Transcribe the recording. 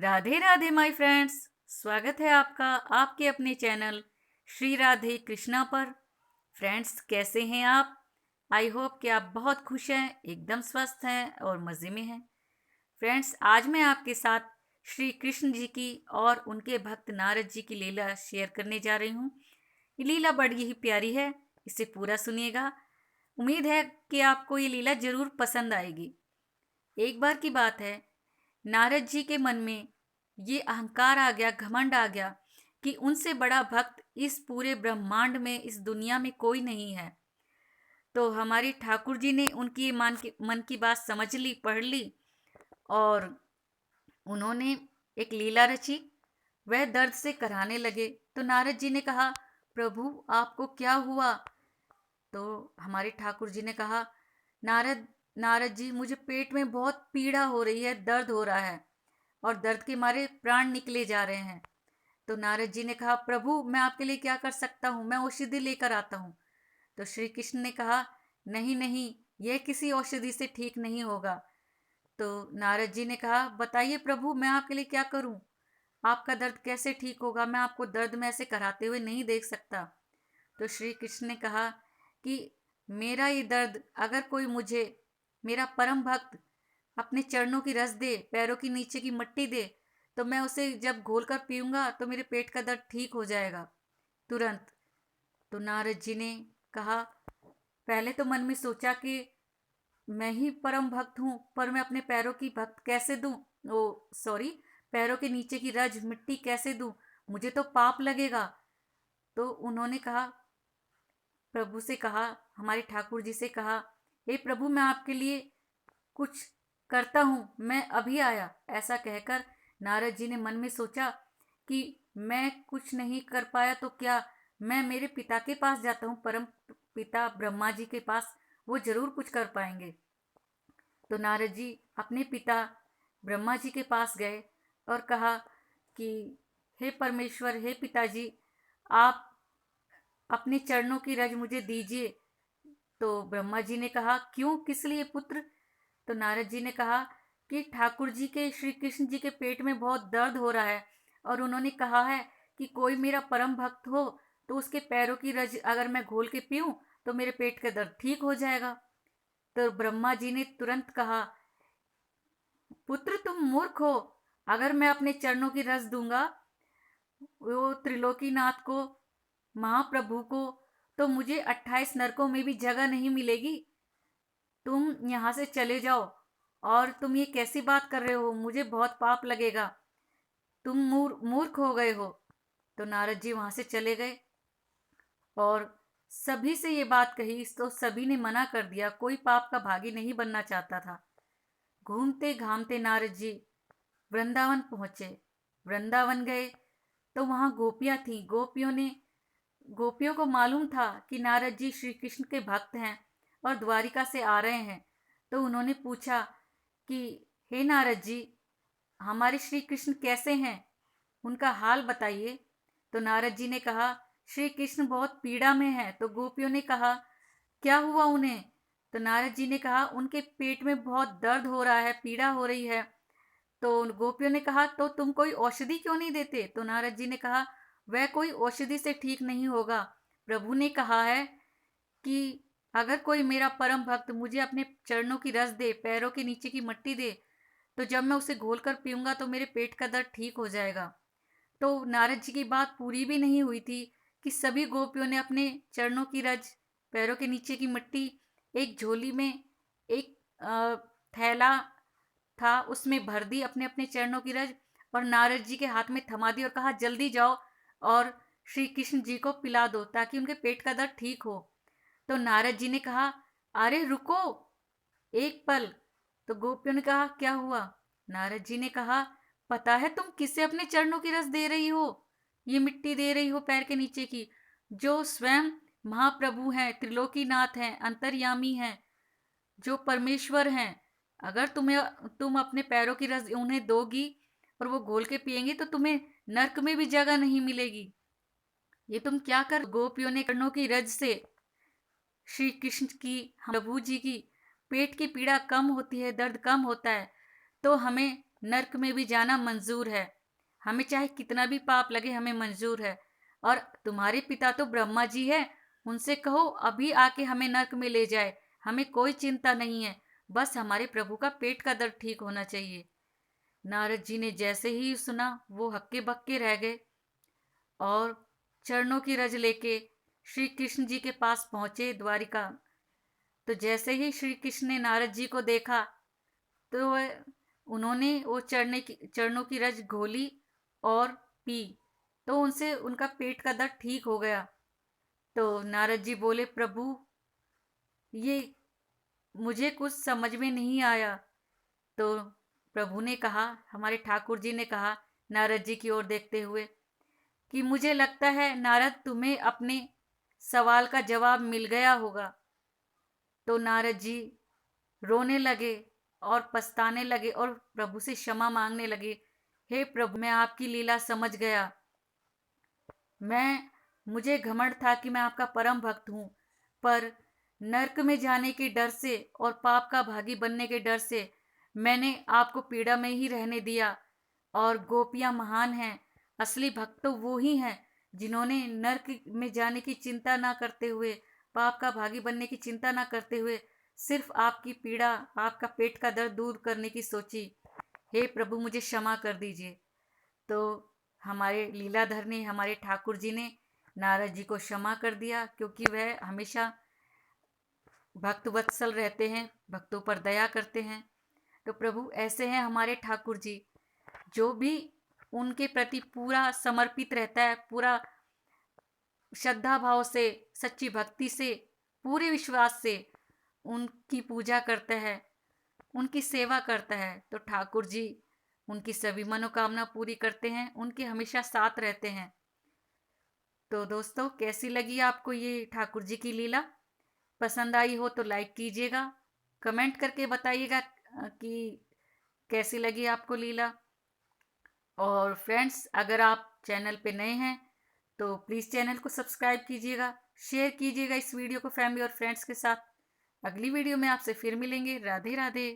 Radhe Radhe my friends. स्वागत है आपका आपके अपने चैनल श्री राधे कृष्णा पर। फ्रेंड्स, कैसे हैं आप? आई होप कि आप बहुत खुश हैं, एकदम स्वस्थ हैं और मज़े में हैं। फ्रेंड्स, आज मैं आपके साथ श्री कृष्ण जी की और उनके भक्त नारद जी की लीला शेयर करने जा रही हूँ। ये लीला बड़ी ही प्यारी है, इसे पूरा सुनिएगा। उम्मीद है कि आपको ये लीला ज़रूर पसंद आएगी। एक बार की बात है, नारद जी के मन में ये अहंकार आ गया, घमंड आ गया कि उनसे बड़ा भक्त इस पूरे ब्रह्मांड में, इस दुनिया में कोई नहीं है। तो हमारी ठाकुर जी ने उनकी ये मन की बात समझ ली, पढ़ ली और उन्होंने एक लीला रची। वह दर्द से कराने लगे। तो नारद जी ने कहा, प्रभु आपको क्या हुआ? तो हमारे ठाकुर जी ने कहा, नारद नारद जी, मुझे पेट में बहुत पीड़ा हो रही है, दर्द हो रहा है और दर्द के मारे प्राण निकले जा रहे हैं। तो नारद जी ने कहा, प्रभु मैं आपके लिए क्या कर सकता हूँ, मैं औषधि लेकर आता हूँ। तो श्री कृष्ण ने कहा, नहीं नहीं, यह किसी औषधि से ठीक नहीं होगा। तो नारद जी ने कहा, बताइए प्रभु, मैं आपके लिए क्या करूँ? आपका दर्द कैसे ठीक होगा? मैं आपको दर्द में ऐसे कराते हुए नहीं देख सकता। तो श्री कृष्ण ने कहा कि मेरा ये दर्द, अगर कोई मुझे, मेरा परम भक्त अपने चरणों की रस दे, पैरों की नीचे की मिट्टी दे, तो मैं उसे जब घोल कर पीऊँगा तो मेरे पेट का दर्द ठीक हो जाएगा तुरंत। तो नारद जी ने कहा, पहले तो मन में सोचा कि मैं ही परम भक्त हूँ, पर मैं अपने पैरों की भक्त कैसे दूँ? ओ सॉरी, पैरों के नीचे की रज मिट्टी कैसे दूँ? मुझे तो पाप लगेगा। तो उन्होंने कहा, प्रभु से कहा, हमारे ठाकुर जी से कहा, हे प्रभु मैं आपके लिए कुछ करता हूँ, मैं अभी आया। ऐसा कहकर नारद जी ने मन में सोचा कि मैं कुछ नहीं कर पाया तो क्या, मैं मेरे पिता के पास जाता हूँ, परम पिता ब्रह्मा जी के पास, वो जरूर कुछ कर पाएंगे। तो नारद जी अपने पिता ब्रह्मा जी के पास गए और कहा कि हे परमेश्वर, हे पिताजी, आप अपने चरणों की रज मुझे दीजिए। तो ब्रह्मा जी ने कहा, क्यों, किस लिए पुत्र? तो नारद जी ने कहा कि ठाकुर जी के, श्री कृष्ण जी के पेट में बहुत दर्द हो रहा है और उन्होंने कहा है कि कोई मेरा परम भक्त हो तो उसके पैरों की रज अगर मैं घोल के पीऊं तो मेरे पेट का दर्द ठीक हो जाएगा। तो ब्रह्मा जी ने तुरंत कहा, पुत्र तुम मूर्ख हो, अगर मैं अपने चरणों की रस दूंगा वो त्रिलोकीनाथ को, महाप्रभु को, तो मुझे 28 नरकों में भी जगह नहीं मिलेगी। तुम यहाँ से चले जाओ। और तुम ये कैसी बात कर रहे हो, मुझे बहुत पाप लगेगा, तुम मूर्ख हो गए हो। तो नारद जी वहाँ से चले गए और सभी से ये बात कही तो सभी ने मना कर दिया, कोई पाप का भागी नहीं बनना चाहता था। घूमते घामते नारद जी वृंदावन पहुँचे। वृंदावन गए तो वहाँ गोपियाँ थीं। गोपियों को मालूम था कि नारद जी श्री कृष्ण के भक्त हैं और द्वारिका से आ रहे हैं। तो उन्होंने पूछा कि हे नारद जी, हमारे श्री कृष्ण कैसे हैं, उनका हाल बताइए। तो नारद जी ने कहा, श्री कृष्ण बहुत पीड़ा में हैं। तो गोपियों ने कहा, क्या हुआ उन्हें? तो नारद जी ने कहा, उनके पेट में बहुत दर्द हो रहा है, पीड़ा हो रही है। तो गोपियों ने कहा, तो तुम कोई औषधि क्यों नहीं देते? तो नारद जी ने कहा, वह कोई औषधि से ठीक नहीं होगा। प्रभु ने कहा है कि अगर कोई मेरा परम भक्त मुझे अपने चरणों की रस दे, पैरों के नीचे की मिट्टी दे, तो जब मैं उसे घोल कर पीऊँगा तो मेरे पेट का दर्द ठीक हो जाएगा। तो नारद जी की बात पूरी भी नहीं हुई थी कि सभी गोपियों ने अपने चरणों की रज, पैरों के नीचे की मिट्टी एक झोली में, एक थैला था उसमें भर दी, अपने अपने चरणों की रज, और नारद जी के हाथ में थमा दी और कहा, जल्दी जाओ और श्री कृष्ण जी को पिला दो ताकि उनके पेट का दर्द ठीक हो। तो नारद जी ने कहा, अरे रुको एक पल। तो गोपियों ने कहा, क्या हुआ? नारद जी ने कहा, पता है तुम किसे अपने चरणों की रस दे रही हो, ये मिट्टी दे रही हो पैर के नीचे की, जो स्वयं महाप्रभु हैं, त्रिलोकीनाथ हैं, अंतर्यामी हैं, जो परमेश्वर हैं। अगर तुम अपने पैरों की रस उन्हें दोगी और वो घोल के पिएंगे तो तुम्हें नरक में भी जगह नहीं मिलेगी। ये तुम क्या कर? गोपियों ने चरणों की रज से श्री कृष्ण की, प्रभु जी की पेट की पीड़ा कम होती है, दर्द कम होता है, तो हमें नर्क में भी जाना मंजूर है। हमें चाहे कितना भी पाप लगे, हमें मंजूर है। और तुम्हारे पिता तो ब्रह्मा जी है, उनसे कहो अभी आके हमें नर्क में ले जाए, हमें कोई चिंता नहीं है, बस हमारे प्रभु का पेट का दर्द ठीक होना चाहिए। नारद जी ने जैसे ही सुना वो हक्के बक्के रह गए और चरणों की रज लेके श्री कृष्ण जी के पास पहुंचे द्वारिका। तो जैसे ही श्री कृष्ण ने नारद जी को देखा तो उन्होंने वो चरणों की रज घोली और पी, तो उनसे उनका पेट का दर्द ठीक हो गया। तो नारद जी बोले, प्रभु ये मुझे कुछ समझ में नहीं आया। तो प्रभु ने कहा, हमारे ठाकुर जी ने कहा नारद जी की ओर देखते हुए कि मुझे लगता है नारद तुम्हें अपने सवाल का जवाब मिल गया होगा। तो नारद जी रोने लगे और पछताने लगे और प्रभु से क्षमा मांगने लगे। हे प्रभु, मैं आपकी लीला समझ गया। मुझे घमंड था कि मैं आपका परम भक्त हूँ, पर नरक में जाने के डर से और पाप का भागी बनने के डर से मैंने आपको पीड़ा में ही रहने दिया। और गोपियाँ महान हैं, असली भक्त तो वो ही हैं जिन्होंने नरक में जाने की चिंता ना करते हुए, पाप का भागी बनने की चिंता ना करते हुए सिर्फ आपकी पीड़ा, आपका पेट का दर्द दूर करने की सोची। हे प्रभु, मुझे क्षमा कर दीजिए। तो हमारे लीलाधर ने, हमारे ठाकुर जी ने नारद जी को क्षमा कर दिया, क्योंकि वह हमेशा भक्त वत्सल रहते हैं, भक्तों पर दया करते हैं। तो प्रभु ऐसे हैं हमारे ठाकुर जी, जो भी उनके प्रति पूरा समर्पित रहता है, पूरा श्रद्धा भाव से, सच्ची भक्ति से, पूरे विश्वास से उनकी पूजा करता है, उनकी सेवा करता है, तो ठाकुर जी उनकी सभी मनोकामना पूरी करते हैं, उनके हमेशा साथ रहते हैं। तो दोस्तों, कैसी लगी आपको ये ठाकुर जी की लीला? पसंद आई हो तो लाइक कीजिएगा, कमेंट करके बताइएगा कि कैसी लगी आपको लीला। और फ्रेंड्स, अगर आप चैनल पे नए हैं तो प्लीज़ चैनल को सब्सक्राइब कीजिएगा, शेयर कीजिएगा इस वीडियो को फैमिली और फ्रेंड्स के साथ। अगली वीडियो में आपसे फिर मिलेंगे। राधे राधे।